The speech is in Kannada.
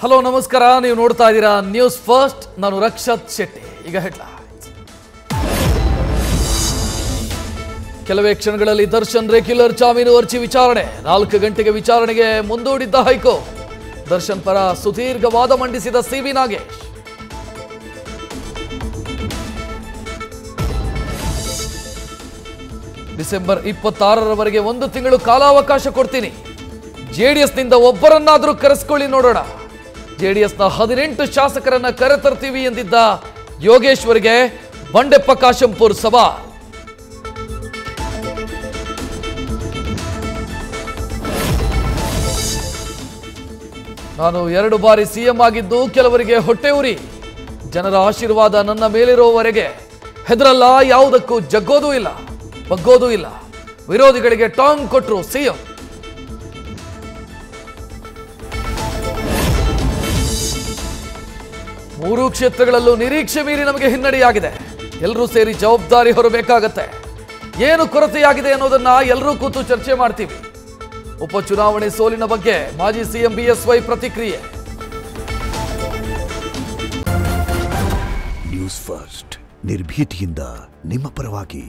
ಹಲೋ ನಮಸ್ಕಾರ, ನೀವು ನೋಡ್ತಾ ಇದ್ದೀರಾ ನ್ಯೂಸ್ ಫಸ್ಟ್. ನಾನು ರಕ್ಷತ್ ಶೆಟ್ಟಿ. ಈಗ ಹೆಡ್ಲೈನ್ಸ್. ಕೆಲವೇ ಕ್ಷಣಗಳಲ್ಲಿ ದರ್ಶನ್ ರೆಗ್ಯುಲರ್ ಜಾಮೀನು ಅರ್ಜಿ ವಿಚಾರಣೆ. 4 ಗಂಟೆಗೆ ವಿಚಾರಣೆಗೆ ಮುಂದೂಡಿದ್ದ ಹೈಕೋರ್ಟ್. ದರ್ಶನ್ ಪರ ಸುದೀರ್ಘ ವಾದ ಮಂಡಿಸಿದ ಸಿವಿ ನಾಗೇಶ್. ಡಿಸೆಂಬರ್ 26ರವರೆಗೆ 1 ತಿಂಗಳು ಕಾಲಾವಕಾಶ ಕೊಡ್ತೀನಿ. ಜೆಡಿಎಸ್ನಿಂದ ಒಬ್ಬರನ್ನಾದರೂ ಕರೆಸಿಕೊಳ್ಳಿ ನೋಡೋಣ. ಜೆಡಿಎಸ್ನ 18 ಶಾಸಕರನ್ನ ಕರೆತರ್ತೀವಿ ಎಂದಿದ್ದ ಯೋಗೇಶ್ವರ್ಗೆ ಬಂಡೆಪ್ಪ ಕಾಶಂಪುರ್ ಸವಾಲ್. ನಾನು 2 ಬಾರಿ ಸಿಎಂ ಆಗಿದ್ದು ಕೆಲವರಿಗೆ ಹೊಟ್ಟೆ ಉರಿ. ಜನರ ಆಶೀರ್ವಾದ ನನ್ನ ಮೇಲಿರುವವರೆಗೆ ಹೆದರಲ್ಲ, ಯಾವುದಕ್ಕೂ ಜಗ್ಗೋದೂ ಇಲ್ಲ, ಬಗ್ಗೋದೂ ಇಲ್ಲ. ವಿರೋಧಿಗಳಿಗೆ ಟಾಂಗ್ ಕೊಟ್ಟರು ಸಿಎಂ. ಮೂರು ಕ್ಷೇತ್ರಗಳಲ್ಲೂ ನಿರೀಕ್ಷೆ ಮೀರಿ ನಮಗೆ ಹಿನ್ನಡೆಯಾಗಿದೆ. ಎಲ್ಲರೂ ಸೇರಿ ಜವಾಬ್ದಾರಿ ಹೊರಬೇಕಾಗತ್ತೆ. ಏನು ಕೊರತೆಯಾಗಿದೆ ಅನ್ನೋದನ್ನ ಎಲ್ಲರೂ ಕೂತು ಚರ್ಚೆ ಮಾಡ್ತೀವಿ. ಉಪಚುನಾವಣೆ ಸೋಲಿನ ಬಗ್ಗೆ ಮಾಜಿ ಸಿಎಂ ಬಿಎಸ್ವೈ ಪ್ರತಿಕ್ರಿಯೆ. ನ್ಯೂಸ್ ಫಸ್ಟ್, ನಿರ್ಭೀತಿಯಿಂದ ನಿಮ್ಮ ಪರವಾಗಿ.